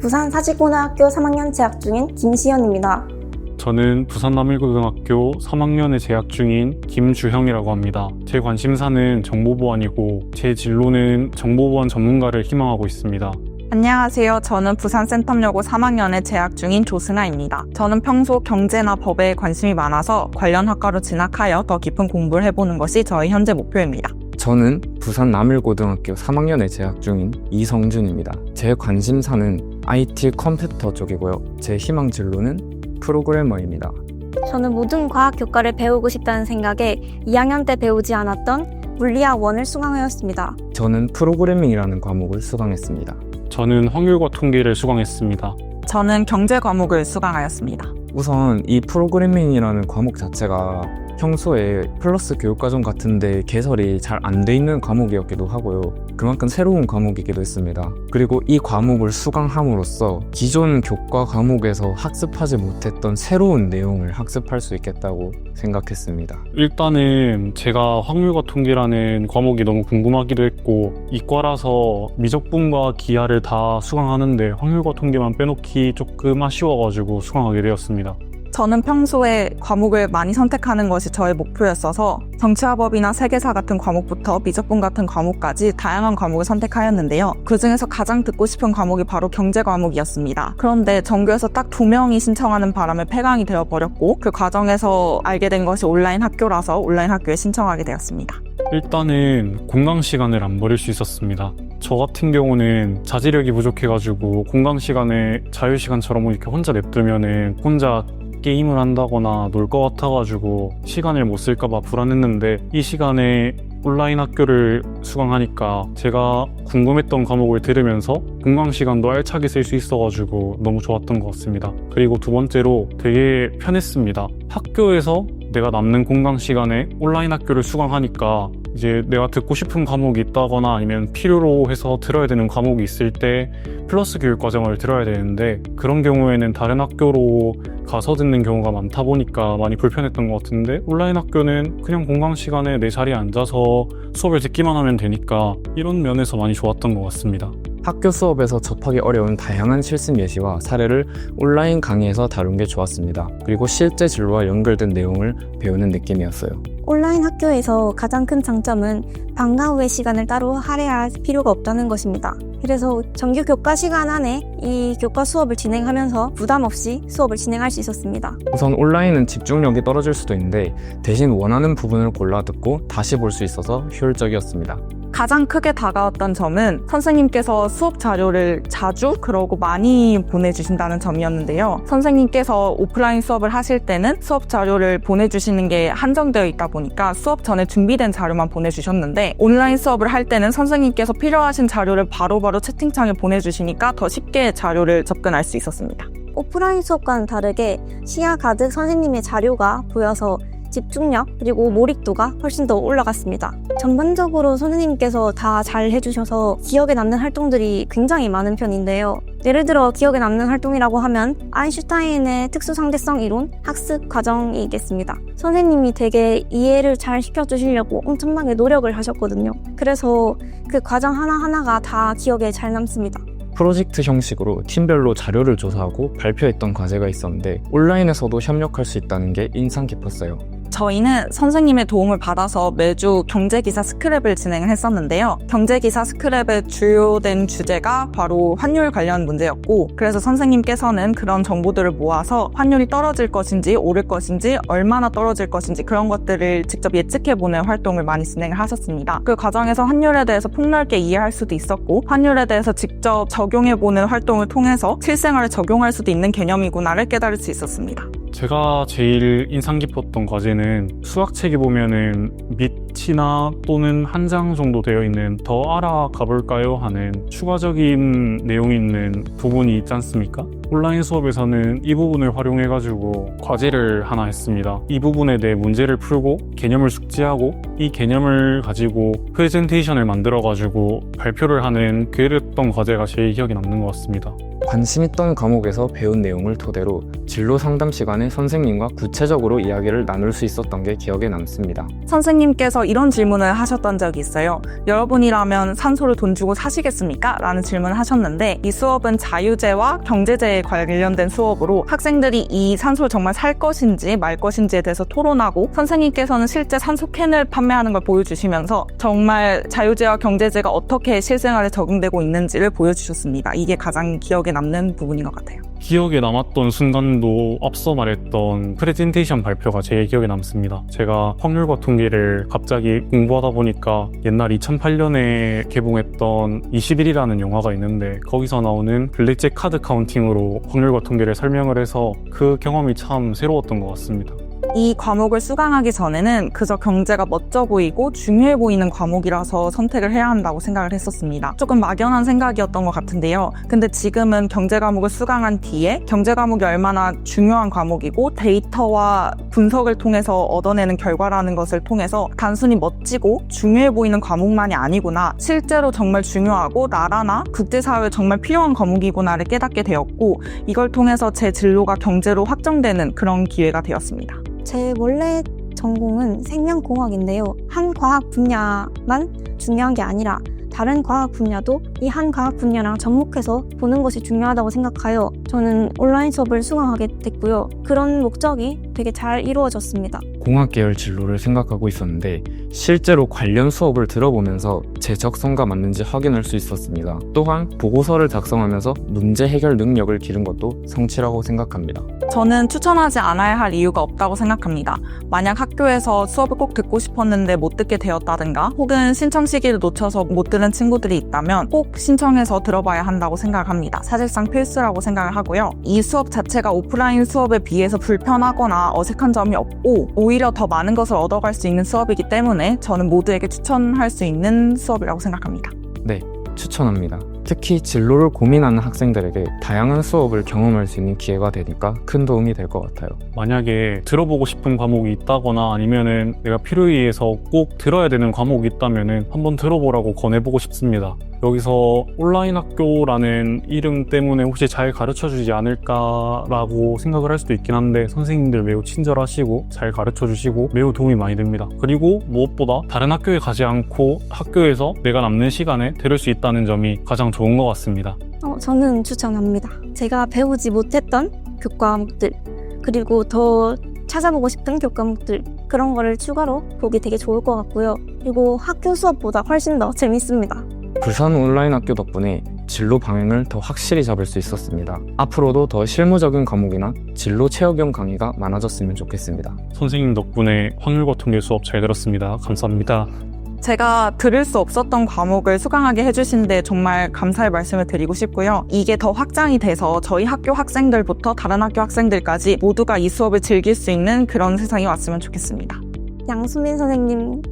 부산 사직고등학교 3학년 재학 중인 김시연입니다. 저는 부산 남일고등학교 3학년에 재학 중인 김주형이라고 합니다. 제 관심사는 정보보안이고 제 진로는 정보보안 전문가를 희망하고 있습니다. 안녕하세요. 저는 부산 센텀여고 3학년에 재학 중인 조승아입니다. 저는 평소 경제나 법에 관심이 많아서 관련 학과로 진학하여 더 깊은 공부를 해보는 것이 저의 현재 목표입니다. 저는 부산 남일고등학교 3학년에 재학 중인 이성준입니다. 제 관심사는 IT 컴퓨터 쪽이고요. 제 희망 진로는 프로그래머입니다. 저는 모든 과학 교과를 배우고 싶다는 생각에 2학년 때 배우지 않았던 물리학 1을 수강하였습니다. 저는 프로그래밍이라는 과목을 수강했습니다. 저는 확률과 통계를 수강했습니다. 저는 경제 과목을 수강하였습니다. 우선 이 프로그래밍이라는 과목 자체가 평소에 플러스 교육과정 같은데 개설이 잘 안 돼 있는 과목이었기도 하고요. 그만큼 새로운 과목이기도 했습니다. 그리고 이 과목을 수강함으로써 기존 교과 과목에서 학습하지 못했던 새로운 내용을 학습할 수 있겠다고 생각했습니다. 일단은 제가 확률과 통계라는 과목이 너무 궁금하기도 했고 이과라서 미적분과 기하를 다 수강하는데 확률과 통계만 빼놓기 조금 아쉬워가지고 수강하게 되었습니다. 저는 평소에 과목을 많이 선택하는 것이 저의 목표였어서 정치화법이나 세계사 같은 과목부터 미적분 같은 과목까지 다양한 과목을 선택하였는데요. 그중에서 가장 듣고 싶은 과목이 바로 경제 과목이었습니다. 그런데 전교에서 딱 2명이 신청하는 바람에 폐강이 되어버렸고 그 과정에서 알게 된 것이 온라인 학교라서 온라인 학교에 신청하게 되었습니다. 일단은 공강 시간을 안 버릴 수 있었습니다. 저 같은 경우는 자제력이 부족해가지고 공강 시간에 자유시간처럼 이렇게 혼자 냅두면은 혼자 게임을 한다거나 놀 것 같아가지고 시간을 못 쓸까봐 불안했는데 이 시간에 온라인 학교를 수강하니까 제가 궁금했던 과목을 들으면서 공강 시간도 알차게 쓸 수 있어가지고 너무 좋았던 것 같습니다. 그리고 두 번째로 되게 편했습니다. 학교에서 내가 남는 공강 시간에 온라인 학교를 수강하니까 이제 내가 듣고 싶은 과목이 있다거나 아니면 필요로 해서 들어야 되는 과목이 있을 때 플러스 교육 과정을 들어야 되는데 그런 경우에는 다른 학교로 가서 듣는 경우가 많다 보니까 많이 불편했던 것 같은데 온라인 학교는 그냥 공강 시간에 내 자리에 앉아서 수업을 듣기만 하면 되니까 이런 면에서 많이 좋았던 것 같습니다. 학교 수업에서 접하기 어려운 다양한 실습 예시와 사례를 온라인 강의에서 다룬 게 좋았습니다. 그리고 실제 진로와 연결된 내용을 배우는 느낌이었어요. 온라인 학교에서 가장 큰 장점은 방과 후의 시간을 따로 할애할 필요가 없다는 것입니다. 그래서 정규 교과 시간 안에 이 교과 수업을 진행하면서 부담 없이 수업을 진행할 수 있었습니다. 우선 온라인은 집중력이 떨어질 수도 있는데 대신 원하는 부분을 골라 듣고 다시 볼 수 있어서 효율적이었습니다. 가장 크게 다가왔던 점은 선생님께서 수업 자료를 자주 그러고 많이 보내주신다는 점이었는데요. 선생님께서 오프라인 수업을 하실 때는 수업 자료를 보내주시는 게 한정되어 있다 보니까 수업 전에 준비된 자료만 보내주셨는데 온라인 수업을 할 때는 선생님께서 필요하신 자료를 바로바로 채팅창에 보내주시니까 더 쉽게 자료를 접근할 수 있었습니다. 오프라인 수업과는 다르게 시야 가득 선생님의 자료가 보여서 집중력 그리고 몰입도가 훨씬 더 올라갔습니다. 전반적으로 선생님께서 다 잘 해주셔서 기억에 남는 활동들이 굉장히 많은 편인데요. 예를 들어 기억에 남는 활동이라고 하면 아인슈타인의 특수상대성 이론 학습 과정이 있겠습니다. 선생님이 되게 이해를 잘 시켜주시려고 엄청나게 노력을 하셨거든요. 그래서 그 과정 하나하나가 다 기억에 잘 남습니다. 프로젝트 형식으로 팀별로 자료를 조사하고 발표했던 과제가 있었는데 온라인에서도 협력할 수 있다는 게 인상 깊었어요. 저희는 선생님의 도움을 받아서 매주 경제기사 스크랩을 진행을 했었는데요. 경제기사 스크랩의 주요된 주제가 바로 환율 관련 문제였고 그래서 선생님께서는 그런 정보들을 모아서 환율이 떨어질 것인지 오를 것인지 얼마나 떨어질 것인지 그런 것들을 직접 예측해보는 활동을 많이 진행을 하셨습니다. 그 과정에서 환율에 대해서 폭넓게 이해할 수도 있었고 환율에 대해서 직접 적용해보는 활동을 통해서 실생활에 적용할 수도 있는 개념이구나를 깨달을 수 있었습니다. 제가 제일 인상 깊었던 과제는 수학책에 보면은 밑이나 또는 한 장 정도 되어 있는 더 알아가 볼까요? 하는 추가적인 내용이 있는 부분이 있지 않습니까? 온라인 수업에서는 이 부분을 활용해가지고 과제를 하나 했습니다. 이 부분에 대해 문제를 풀고 개념을 숙지하고 이 개념을 가지고 프레젠테이션을 만들어가지고 발표를 하는 그랬던 과제가 제일 기억에 남는 것 같습니다. 관심 있던 과목에서 배운 내용을 토대로 진로 상담 시간에 선생님과 구체적으로 이야기를 나눌 수 있었던 게 기억에 남습니다. 선생님께서 이런 질문을 하셨던 적이 있어요. 여러분이라면 산소를 돈 주고 사시겠습니까? 라는 질문을 하셨는데 이 수업은 자유재와 경제재에 관련된 수업으로 학생들이 이 산소를 정말 살 것인지 말 것인지에 대해서 토론하고 선생님께서는 실제 산소캔을 판매하는 걸 보여주시면서 정말 자유재와 경제재가 어떻게 실생활에 적용되고 있는지를 보여주셨습니다. 이게 가장 기억에 남는 부분인 것 같아요. 기억에 남았던 순간도 앞서 말했던 프레젠테이션 발표가 제일 기억에 남습니다. 제가 확률과 통계를 갑자기 공부하다 보니까 옛날 2008년에 개봉했던 21이라는 영화가 있는데 거기서 나오는 블랙잭 카드 카운팅으로 확률과 통계를 설명을 해서 그 경험이 참 새로웠던 것 같습니다. 이 과목을 수강하기 전에는 그저 경제가 멋져 보이고 중요해 보이는 과목이라서 선택을 해야 한다고 생각을 했었습니다. 조금 막연한 생각이었던 것 같은데요. 근데 지금은 경제 과목을 수강한 뒤에 경제 과목이 얼마나 중요한 과목이고 데이터와 분석을 통해서 얻어내는 결과라는 것을 통해서 단순히 멋지고 중요해 보이는 과목만이 아니구나, 실제로 정말 중요하고 나라나 국제사회에 정말 필요한 과목이구나를 깨닫게 되었고, 이걸 통해서 제 진로가 경제로 확정되는 그런 기회가 되었습니다. 제 원래 전공은 생명공학인데요. 한 과학 분야만 중요한 게 아니라 다른 과학 분야도 이 한 과학 분야랑 접목해서 보는 것이 중요하다고 생각하여 저는 온라인 수업을 수강하게 됐고요. 그런 목적이 되게 잘 이루어졌습니다. 공학 계열 진로를 생각하고 있었는데 실제로 관련 수업을 들어보면서 제 적성과 맞는지 확인할 수 있었습니다. 또한 보고서를 작성하면서 문제 해결 능력을 기른 것도 성취라고 생각합니다. 저는 추천하지 않아야 할 이유가 없다고 생각합니다. 만약 학교에서 수업을 꼭 듣고 싶었는데 못 듣게 되었다든가 혹은 신청 시기를 놓쳐서 못 들은 친구들이 있다면 꼭 신청해서 들어봐야 한다고 생각합니다. 사실상 필수라고 생각을 하고요. 이 수업 자체가 오프라인 수업에 비해서 불편하거나 어색한 점이 없고 오히려 더 많은 것을 얻어갈 수 있는 수업이기 때문에 저는 모두에게 추천할 수 있는 수업이라고 생각합니다. 네, 추천합니다. 특히 진로를 고민하는 학생들에게 다양한 수업을 경험할 수 있는 기회가 되니까 큰 도움이 될 것 같아요. 만약에 들어보고 싶은 과목이 있다거나 아니면은 내가 필요에 의해서 꼭 들어야 되는 과목이 있다면은 한번 들어보라고 권해보고 싶습니다. 여기서 온라인 학교라는 이름 때문에 혹시 잘 가르쳐주지 않을까라고 생각을 할 수도 있긴 한데 선생님들 매우 친절하시고 잘 가르쳐주시고 매우 도움이 많이 됩니다. 그리고 무엇보다 다른 학교에 가지 않고 학교에서 내가 남는 시간에 들을 수 있다는 점이 가장 좋은 것 같습니다. 저는 추천합니다. 제가 배우지 못했던 교과목들 그리고 더 찾아보고 싶은 교과목들 그런 거를 추가로 보기 되게 좋을 것 같고요. 그리고 학교 수업보다 훨씬 더 재밌습니다. 부산 온라인 학교 덕분에 진로 방향을 더 확실히 잡을 수 있었습니다. 앞으로도 더 실무적인 과목이나 진로 체험형 강의가 많아졌으면 좋겠습니다. 선생님 덕분에 확률과 통계 수업 잘 들었습니다. 감사합니다. 제가 들을 수 없었던 과목을 수강하게 해주신 데 정말 감사의 말씀을 드리고 싶고요. 이게 더 확장이 돼서 저희 학교 학생들부터 다른 학교 학생들까지 모두가 이 수업을 즐길 수 있는 그런 세상이 왔으면 좋겠습니다. 양수민 선생님,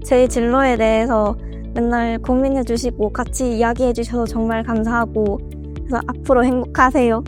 제 진로에 대해서 맨날 고민해 주시고 같이 이야기해 주셔서 정말 감사하고 그래서 앞으로 행복하세요.